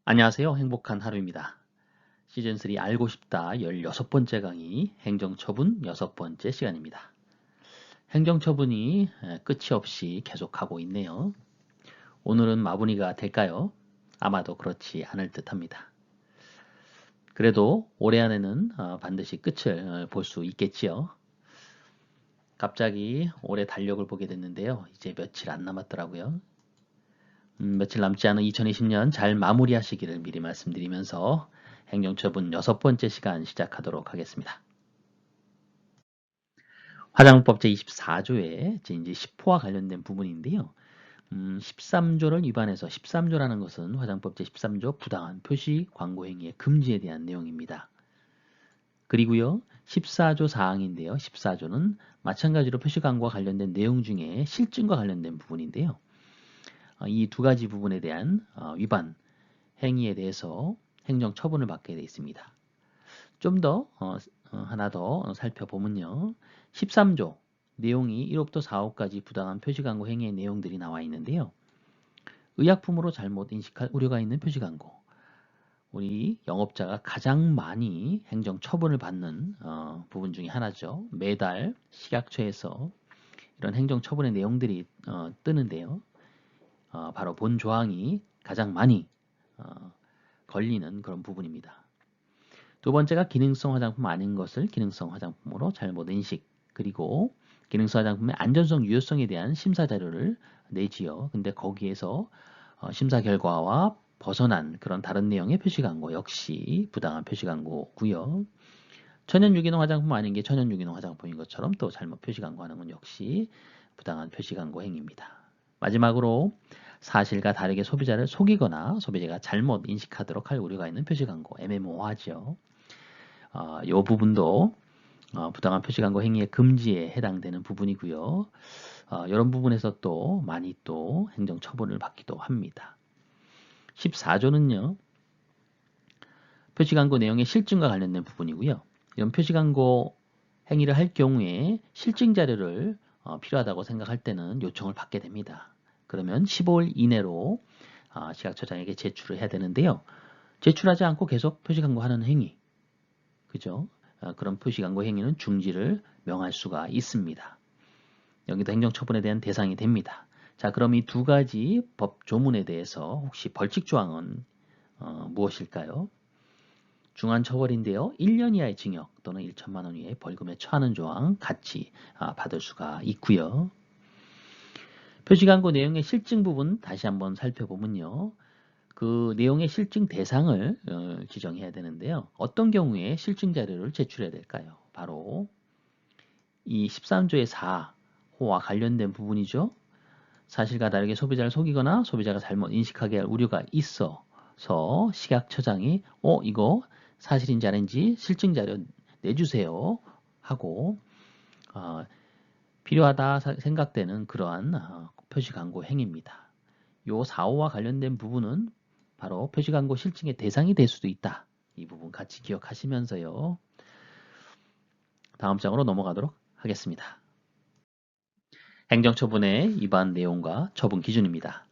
안녕하세요. 행복한 하루입니다. 시즌3 알고 싶다 16번째 강의 행정처분 6번째 시간입니다. 행정처분이 끝이 없이 계속하고 있네요. 오늘은 마무리가 될까요? 아마도 그렇지 않을 듯 합니다. 그래도 올해 안에는 반드시 끝을 볼 수 있겠지요. 갑자기 올해 달력을 보게 됐는데요. 이제 며칠 안 남았더라고요. 며칠 남지 않은 2020년 잘 마무리하시기를 미리 말씀드리면서 행정처분 6번째 시간 시작하도록 하겠습니다. 화장법 제24조에 이제 10호와 관련된 부분인데요. 13조를 위반해서 13조라는 것은 화장법 제13조 부당한 표시 광고 행위의 금지에 대한 내용입니다. 그리고요. 14조 사항인데요. 14조는 마찬가지로 표시 광고와 관련된 내용 중에 실증과 관련된 부분인데요. 이 두 가지 부분에 대한 위반 행위에 대해서 행정 처분을 받게 되어 있습니다. 좀 더 하나 더 살펴보면요. 13조 내용이 1호부터 4호까지 부당한 표시광고 행위의 내용들이 나와 있는데요. 의약품으로 잘못 인식할 우려가 있는 표시광고. 우리 영업자가 가장 많이 행정 처분을 받는 부분 중에 하나죠. 매달 식약처에서 이런 행정 처분의 내용들이 뜨는데요. 바로 본 조항이 가장 많이 걸리는 그런 부분입니다. 두 번째가 기능성 화장품 아닌 것을 기능성 화장품으로 잘못 인식, 그리고 기능성 화장품의 안전성, 유효성에 대한 심사 자료를 내지요. 근데 거기에서 심사 결과와 벗어난 그런 다른 내용의 표시 광고 역시 부당한 표시 광고고요. 천연 유기농 화장품 아닌 게 천연 유기농 화장품인 것처럼 또 잘못 표시 광고하는 건 역시 부당한 표시 광고 행위입니다. 마지막으로 사실과 다르게 소비자를 속이거나 소비자가 잘못 인식하도록 할 우려가 있는 표시 광고, 애매모호하죠. 이 부분도 부당한 표시 광고 행위의 금지에 해당되는 부분이고요. 이런 부분에서 또 많이 또 행정 처분을 받기도 합니다. 14조는요. 표시 광고 내용의 실증과 관련된 부분이고요. 이런 표시 광고 행위를 할 경우에 실증 자료를 필요하다고 생각할 때는 요청을 받게 됩니다. 그러면 15일 이내로 식약처장에게 제출을 해야 되는데요. 제출하지 않고 계속 표시 광고하는 행위, 그죠? 그런 표시 광고 행위는 중지를 명할 수가 있습니다. 여기도 행정처분에 대한 대상이 됩니다. 자, 그럼 이 두 가지 법 조문에 대해서 혹시 벌칙 조항은 무엇일까요? 중한처벌인데요. 1년 이하의 징역 또는 1천만 원 이하의 벌금에 처하는 조항 같이 받을 수가 있고요. 표시 광고 내용의 실증 부분 다시 한번 살펴보면요. 그 내용의 실증 대상을 지정해야 되는데요. 어떤 경우에 실증 자료를 제출해야 될까요? 바로 이 13조의 4호와 관련된 부분이죠. 사실과 다르게 소비자를 속이거나 소비자가 잘못 인식하게 할 우려가 있어서 식약처장이 이거 사실인지 아닌지 실증 자료 내주세요 하고 필요하다 생각되는 그러한 표시 광고 행위입니다. 요 4호와 관련된 부분은 바로 표시 광고 실증의 대상이 될 수도 있다. 이 부분 같이 기억하시면서요. 다음 장으로 넘어가도록 하겠습니다. 행정처분의 위반 내용과 처분 기준입니다.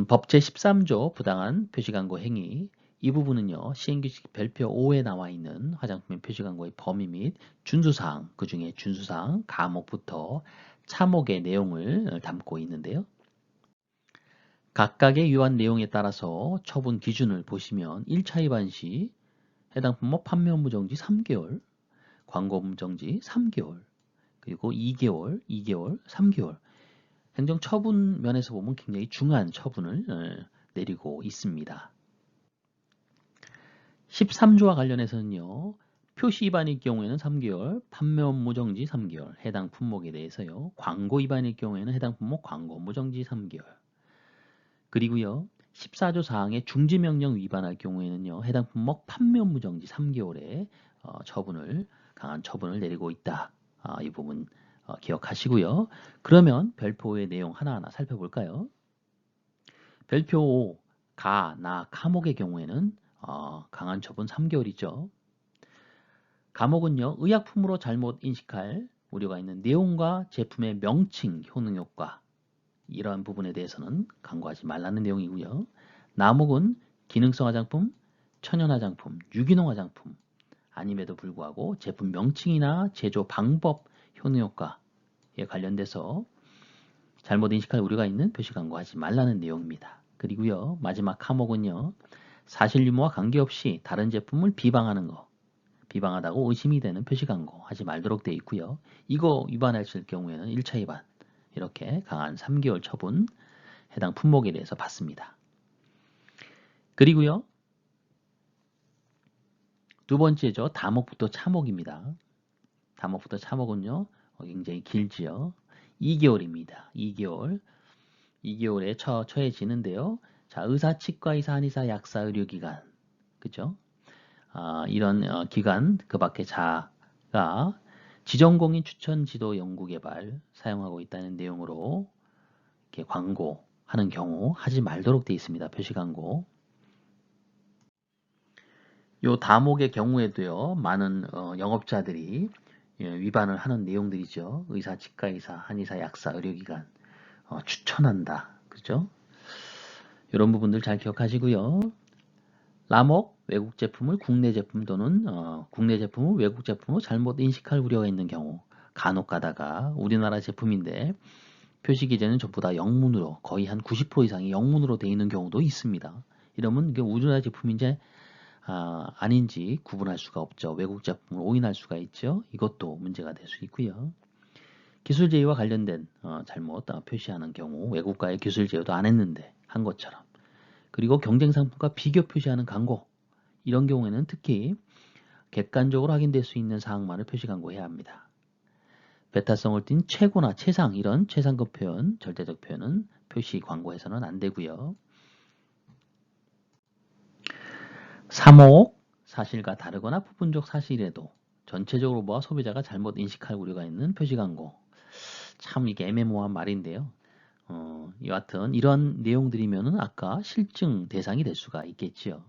법 제13조 부당한 표시 광고 행위, 이 부분은요. 시행규칙 별표 5에 나와 있는 화장품의 표시 광고의 범위 및 준수사항, 그 중에 준수사항 가목부터 차목의 내용을 담고 있는데요. 각각의 위반 내용에 따라서 처분 기준을 보시면 1차 위반 시 해당 품목 판매 업무 정지 3개월, 광고 업무 정지 3개월, 그리고 2개월, 2개월, 3개월. 행정 처분 면에서 보면 굉장히 중한 처분을 내리고 있습니다. 13조와 관련해서는요. 표시 위반일 경우에는 3개월, 판매 업무 정지 3개월, 해당 품목에 대해서요. 광고 위반일 경우에는 해당 품목 광고 업무 정지 3개월. 그리고요. 14조 사항의 중지명령 위반할 경우에는요. 해당 품목 판매 업무 정지 3개월의 강한 처분을 내리고 있다. 이 부분 기억하시고요. 그러면 별표의 내용 하나하나 살펴볼까요? 별표 5, 가, 나, 카목의 경우에는 강한 처분 3개월이죠. 가목은요. 의약품으로 잘못 인식할 우려가 있는 내용과 제품의 명칭, 효능효과 이러한 부분에 대해서는 간과하지 말라는 내용이고요. 남욱은 기능성 화장품, 천연 화장품, 유기농 화장품 아님에도 불구하고 제품 명칭이나 제조 방법, 효능 효과에 관련돼서 잘못 인식할 우려가 있는 표시 광고하지 말라는 내용입니다. 그리고요, 마지막 항목은요, 사실 유무와 관계없이 다른 제품을 비방하는 거, 비방하다고 의심이 되는 표시 광고 하지 말도록 되어 있고요. 이거 위반했을 경우에는 1차 위반, 이렇게 강한 3개월 처분 해당 품목에 대해서 받습니다. 그리고요, 두 번째죠. 다목부터 차목입니다. 다목부터 차목은요, 굉장히 길지요. 2개월입니다. 2개월. 2개월에 처해지는데요. 자, 의사, 치과의사, 한의사, 약사, 의료기관. 그죠? 이런 기관, 그 밖에 자가 지정공인 추천 지도 연구 개발 사용하고 있다는 내용으로 이렇게 광고하는 경우 하지 말도록 되어 있습니다. 표시 광고. 요 다목의 경우에도요, 많은 영업자들이 위반을 하는 내용들이죠. 의사, 치과의사, 한의사, 약사, 의료기관 추천한다. 그죠? 이런 부분들 잘 기억하시고요. 라목, 외국 제품을 국내 제품 또는 국내 제품을 외국 제품으로 잘못 인식할 우려가 있는 경우 간혹 가다가 우리나라 제품인데 표시 기재는 전부 다 영문으로 거의 한 90% 이상이 영문으로 되어 있는 경우도 있습니다. 이러면 이게 우리나라 제품인지 아닌지 구분할 수가 없죠. 외국 제품을 오인할 수가 있죠. 이것도 문제가 될 수 있고요. 기술 제휴와 관련된 잘못 표시하는 경우 외국과의 기술 제휴도 안 했는데 한 것처럼, 그리고 경쟁 상품과 비교 표시하는 광고, 이런 경우에는 특히 객관적으로 확인될 수 있는 사항만을 표시 광고해야 합니다. 베타성을 띤 최고나 최상, 이런 최상급 표현, 절대적 표현은 표시 광고해서는 안 되고요. 3호, 사실과 다르거나 부분적 사실에도 전체적으로 보아 소비자가 잘못 인식할 우려가 있는 표시 광고. 참 이게 애매모호한 말인데요. 여하튼 이런 내용들이면은 아까 실증 대상이 될 수가 있겠지요.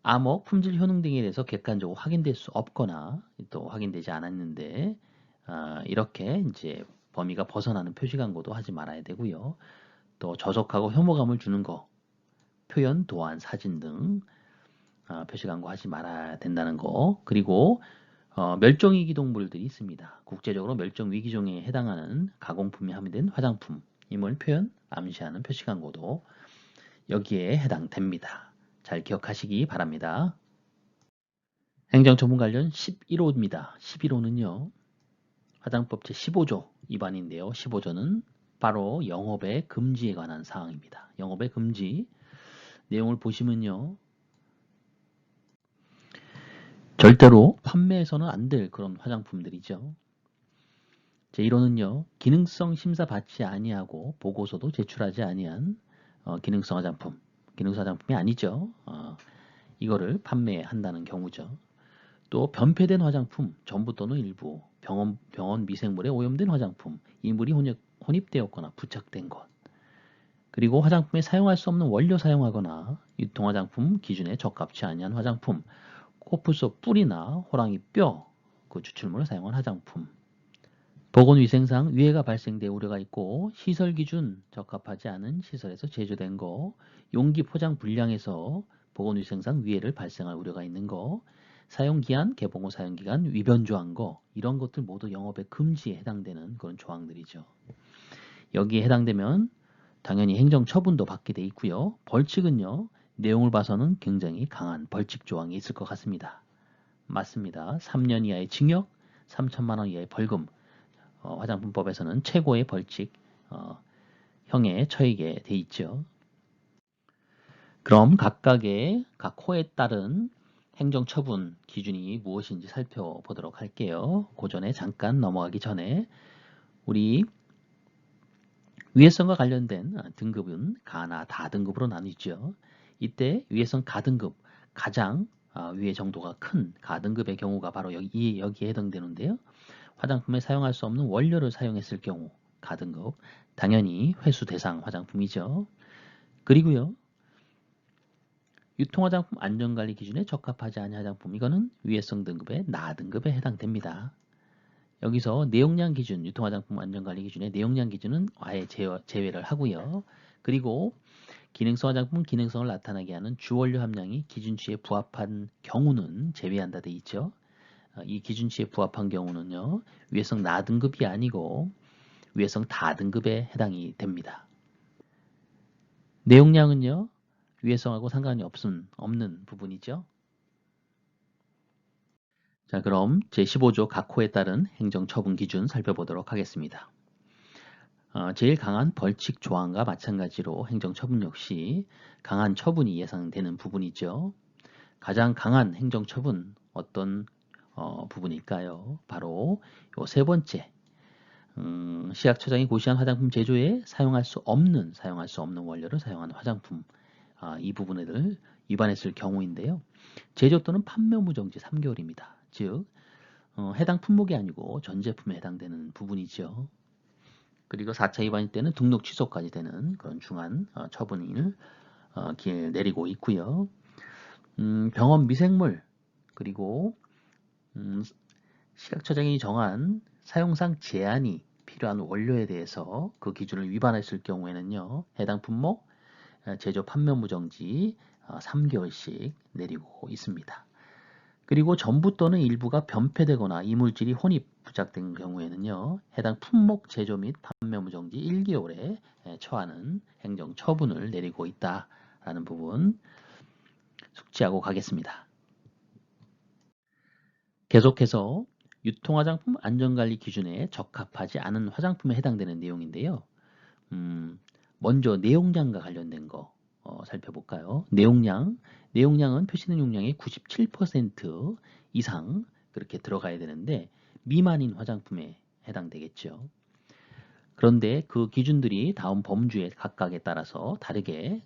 암호, 품질, 효능 등에 대해서 객관적으로 확인될 수 없거나 또 확인되지 않았는데 이렇게 이제 범위가 벗어나는 표시 광고도 하지 말아야 되고요. 또 저속하고 혐오감을 주는 거, 표현, 도안, 사진 등 표시 광고 하지 말아야 된다는 거. 그리고 멸종위기 동물들이 있습니다. 국제적으로 멸종위기종에 해당하는 가공품이 함유된 화장품임을 표현, 암시하는 표시 광고도 여기에 해당됩니다. 잘 기억하시기 바랍니다. 행정처분 관련 11호입니다. 11호는요. 화장법 제15조 위반인데요. 15조는 바로 영업의 금지에 관한 사항입니다. 영업의 금지 내용을 보시면요. 절대로 판매해서는 안 될 그런 화장품들이죠. 제1호는요. 기능성 심사 받지 아니하고 보고서도 제출하지 아니한 기능성 화장품, 기능성 화장품이 아니죠. 이거를 판매한다는 경우죠. 또 변폐된 화장품, 전부 또는 일부, 병원 미생물에 오염된 화장품, 이물이 혼입되었거나 부착된 것, 그리고 화장품에 사용할 수 없는 원료 사용하거나 유통화장품 기준에 적합치 아니한 화장품, 코뿔소 뿔이나 호랑이 뼈, 그 추출물을 사용한 화장품, 보건위생상 위해가 발생될 우려가 있고 시설 기준 적합하지 않은 시설에서 제조된 거, 용기 포장 불량에서 보건위생상 위해를 발생할 우려가 있는 거, 사용기한, 개봉 후 사용기간 위변조한 거, 이런 것들 모두 영업의 금지에 해당되는 그런 조항들이죠. 여기에 해당되면 당연히 행정처분도 받게 돼 있고요. 벌칙은요. 내용을 봐서는 굉장히 강한 벌칙 조항이 있을 것 같습니다. 맞습니다. 3년 이하의 징역, 3천만 원 이하의 벌금, 화장품법에서는 최고의 벌칙, 형에 처하게 돼 있죠. 그럼 각각의 각 호에 따른 행정처분 기준이 무엇인지 살펴보도록 할게요. 그 전에 잠깐 넘어가기 전에 우리 위해성과 관련된 등급은 가나 다등급으로 나뉘죠. 이때 위해성 가등급, 가장 위해 정도가 큰 가등급의 경우가 바로 여기에 해당되는데요. 화장품에 사용할 수 없는 원료를 사용했을 경우 가등급, 당연히 회수 대상 화장품이죠. 그리고요. 유통화장품 안전관리 기준에 적합하지 않은 화장품, 이거는 위해성 등급의 나등급에 해당됩니다. 여기서 내용량 기준, 유통화장품 안전관리 기준의 내용량 기준은 아예 제외를 하고요. 그리고 기능성 화장품 기능성을 나타나게 하는 주원료 함량이 기준치에 부합한 경우는 제외한다 돼 있죠. 이 기준치에 부합한 경우는요, 위해성 나등급이 아니고 위해성 다등급에 해당이 됩니다. 내용량은요, 위해성하고 상관이 없는 부분이죠. 자, 그럼 제15조 각 호에 따른 행정처분 기준 살펴보도록 하겠습니다. 제일 강한 벌칙 조항과 마찬가지로 행정처분 역시 강한 처분이 예상되는 부분이죠. 가장 강한 행정처분 어떤 부분일까요? 바로 요 세 번째, 시약처장이 고시한 화장품 제조에 사용할 수 없는 원료를 사용한 화장품, 이 부분을 위반했을 경우인데요. 제조 또는 판매 무정지 3개월입니다. 즉 해당 품목이 아니고 전 제품에 해당되는 부분이죠. 그리고 4차 위반일 때는 등록 취소까지 되는 그런 중한 처분을 내리고 있고요. 병원 미생물 그리고 시각처장이 정한 사용상 제한이 필요한 원료에 대해서 그 기준을 위반했을 경우에는요. 해당 품목 제조 판매 무정지 3개월씩 내리고 있습니다. 그리고 전부 또는 일부가 변폐되거나 이물질이 혼입 부착된 경우에는요. 해당 품목 제조 및 판매 무정지 1개월에 처하는 행정 처분을 내리고 있다라는 부분 숙지하고 가겠습니다. 계속해서 유통화장품 안전관리 기준에 적합하지 않은 화장품에 해당되는 내용인데요. 먼저 내용량과 관련된 거 살펴볼까요? 내용량은 표시된 용량의 97% 이상 그렇게 들어가야 되는데 미만인 화장품에 해당되겠죠. 그런데 그 기준들이 다음 범주의 각각에 따라서 다르게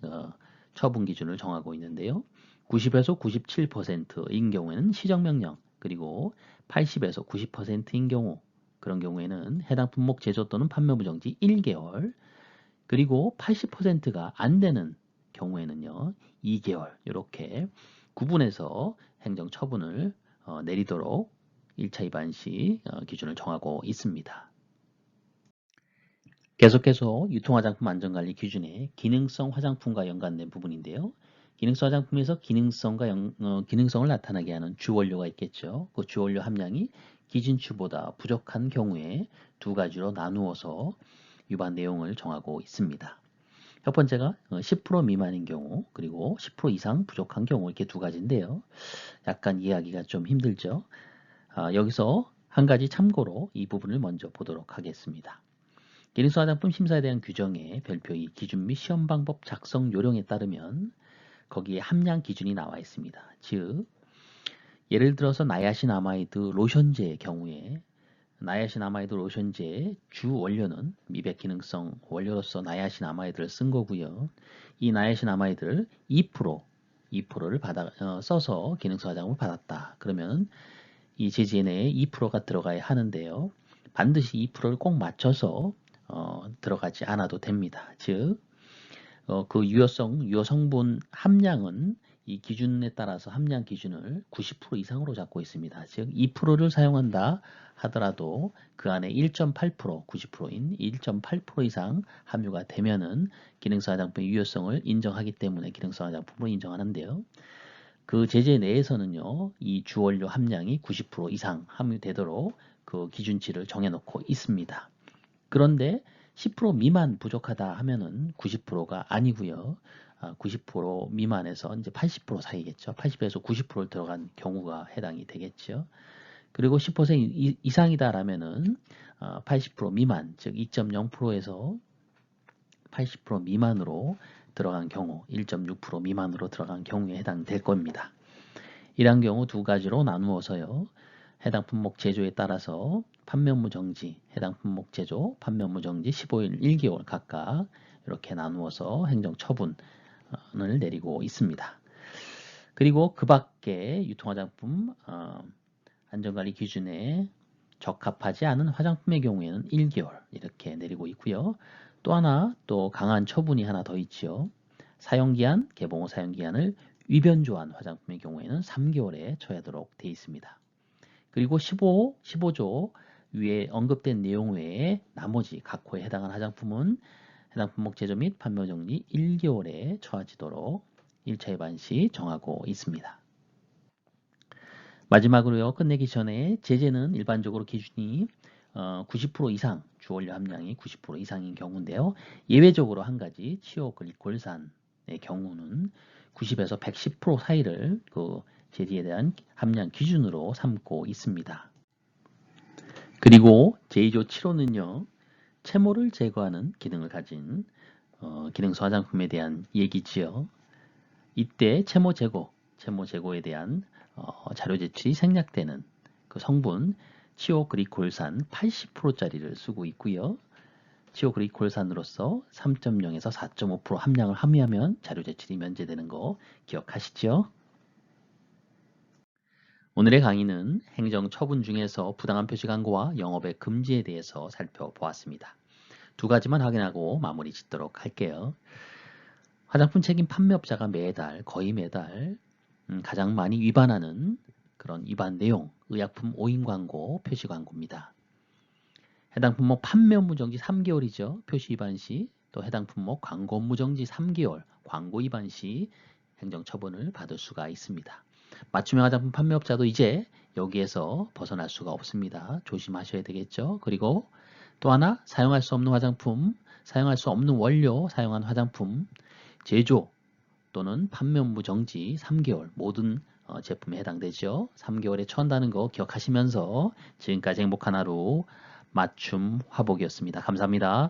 처분 기준을 정하고 있는데요. 90에서 97%인 경우에는 시정명령, 그리고 80에서 90%인 경우, 그런 경우에는 해당 품목 제조 또는 판매 무정지 1개월, 그리고 80%가 안 되는 경우에는요, 2개월 이렇게 구분해서 행정 처분을 내리도록 1차 위반 시 기준을 정하고 있습니다. 계속해서 유통화장품 안전관리 기준의 기능성 화장품과 연관된 부분인데요. 기능성 화장품에서 기능성을 나타나게 하는 주원료가 있겠죠. 그 주원료 함량이 기준치보다 부족한 경우에 두 가지로 나누어서 위반 내용을 정하고 있습니다. 첫 번째가 10% 미만인 경우, 그리고 10% 이상 부족한 경우, 이렇게 두 가지인데요. 약간 이해하기가 좀 힘들죠. 여기서 한 가지 참고로 이 부분을 먼저 보도록 하겠습니다. 기능성 화장품 심사에 대한 규정에 별표 2 기준 및 시험 방법 작성 요령에 따르면 거기에 함량 기준이 나와 있습니다. 즉 예를 들어서 나야신아마이드 로션제의 경우에 나야신아마이드 로션제의 주 원료는 미백 기능성 원료로서 나야신아마이드를 쓴 거고요. 이 나야신아마이드를 2%를 써서 기능성 화장품을 받았다. 그러면 이 제재 내에 2%가 들어가야 하는데요. 반드시 2%를 꼭 맞춰서 들어가지 않아도 됩니다. 즉, 그 유효 성분 함량은 이 기준에 따라서 함량 기준을 90% 이상으로 잡고 있습니다. 즉, 2%를 사용한다 하더라도 그 안에 1.8%, 90%인 1.8% 이상 함유가 되면은 기능성 화장품의 유효성을 인정하기 때문에 기능성 화장품을 인정하는데요. 그 제재 내에서는요, 이 주원료 함량이 90% 이상 함유되도록 그 기준치를 정해놓고 있습니다. 그런데 10% 미만 부족하다 하면은 90%가 아니고요. 90% 미만에서 이제 80% 사이겠죠. 80에서 90% 들어간 경우가 해당이 되겠죠. 그리고 10% 이상이다라면은 80% 미만, 즉 2.0%에서 80% 미만으로 들어간 경우, 1.6% 미만으로 들어간 경우에 해당될 겁니다. 이러한 경우 두 가지로 나누어서요. 해당 품목 제조에 따라서 판매무 정지, 해당 품목 제조, 판매무 정지 15일, 1개월 각각 이렇게 나누어서 행정 처분을 내리고 있습니다. 그리고 그 밖에 유통화장품 안전관리 기준에 적합하지 않은 화장품의 경우에는 1개월 이렇게 내리고 있고요. 또 하나 또 강한 처분이 하나 더 있죠. 사용기한, 개봉 후 사용기한을 위변조한 화장품의 경우에는 3개월에 처하도록 되어 있습니다. 그리고 15조 위에 언급된 내용 외에 나머지 각 호에 해당하는 화장품은 해당 품목 제조 및 판매 정지 1개월에 처하지도록 1차 위반 시 정하고 있습니다. 마지막으로요, 끝내기 전에 제재는 일반적으로 기준이 90% 이상, 주원료 함량이 90% 이상인 경우인데요. 예외적으로 한 가지 치오글리콜산의 경우는 90에서 110% 사이를 그 제재에 대한 함량 기준으로 삼고 있습니다. 그리고 제2조 7호는요, 채모를 제거하는 기능을 가진 기능성 화장품에 대한 얘기지요. 이때 채모 제거에 대한 자료 제출이 생략되는 그 성분 치오그리콜산 80%짜리를 쓰고 있고요. 치오그리콜산으로서 3.0에서 4.5% 함량을 함유하면 자료 제출이 면제되는 거 기억하시죠? 오늘의 강의는 행정 처분 중에서 부당한 표시 광고와 영업의 금지에 대해서 살펴보았습니다. 두 가지만 확인하고 마무리 짓도록 할게요. 화장품 책임 판매업자가 거의 매달 가장 많이 위반하는 그런 위반 내용, 의약품 오인 광고, 표시 광고입니다. 해당 품목 판매 업무 정지 3개월이죠. 표시 위반 시, 또 해당 품목 광고 업무 정지 3개월, 광고 위반 시 행정처분을 받을 수가 있습니다. 맞춤형 화장품 판매업자도 이제 여기에서 벗어날 수가 없습니다. 조심하셔야 되겠죠. 그리고 또 하나, 사용할 수 없는 화장품, 사용할 수 없는 원료 사용한 화장품, 제조 또는 판매 업무 정지 3개월 모든 제품에 해당되죠. 3개월에 처한다는 거 기억하시면서 지금까지 행복한 하루 맞춤 화복이었습니다. 감사합니다.